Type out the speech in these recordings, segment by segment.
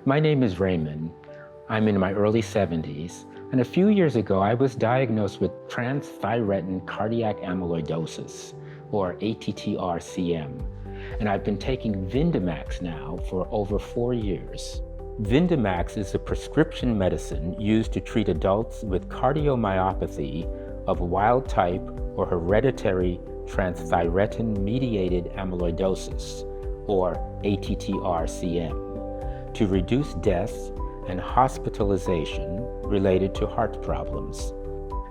My name is Raymond. I'm in my early 70s, and a few years ago I was diagnosed with transthyretin cardiac amyloidosis, or ATTR-CM, and I've been taking Vyndamax now for over 4 years. Vyndamax is a prescription medicine used to treat adults with cardiomyopathy of wild-type or hereditary transthyretin-mediated amyloidosis, or ATTR-CM, to reduce deaths and hospitalization related to heart problems.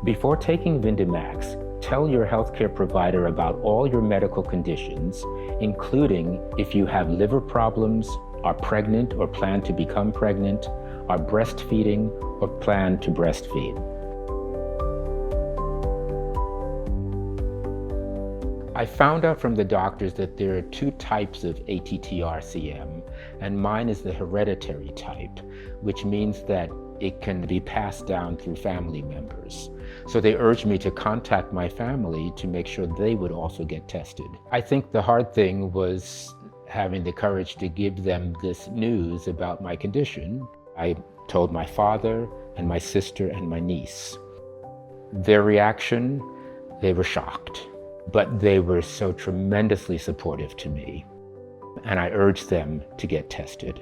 Before taking Vyndamax, tell your healthcare provider about all your medical conditions, including if you have liver problems, are pregnant or plan to become pregnant, are breastfeeding or plan to breastfeed. I found out from the doctors that there are 2 types of ATTR-CM, and mine is the hereditary type, which means that it can be passed down through family members. So they urged me to contact my family to make sure they would also get tested. I think the hard thing was having the courage to give them this news about my condition. I told my father and my sister and my niece. Their reaction, they were shocked, but they were so tremendously supportive to me, and I urged them to get tested.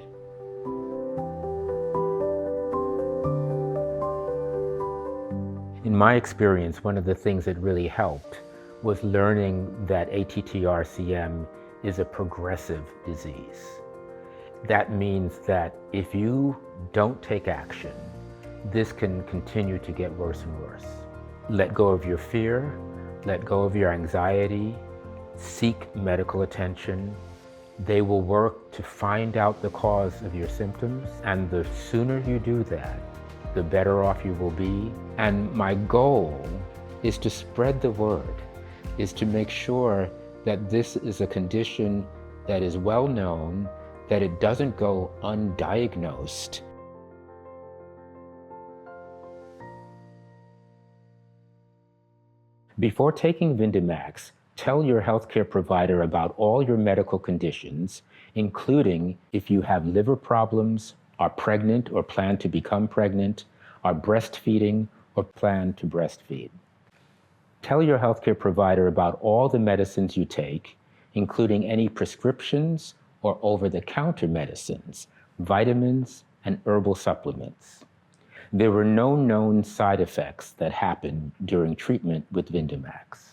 In my experience, one of the things that really helped was learning that ATTR-CM is a progressive disease. That means that if you don't take action, this can continue to get worse and worse. Let go of your fear, let go of your anxiety, seek medical attention. They will work to find out the cause of your symptoms, and the sooner you do that, the better off you will be. And my goal is to spread the word, is to make sure that this is a condition that is well known, that it doesn't go undiagnosed. Before taking Vyndamax, tell your healthcare provider about all your medical conditions, including if you have liver problems, are pregnant or plan to become pregnant, are breastfeeding or plan to breastfeed. Tell your healthcare provider about all the medicines you take, including any prescriptions or over-the-counter medicines, vitamins, and herbal supplements. There were no known side effects that happened during treatment with Vyndamax.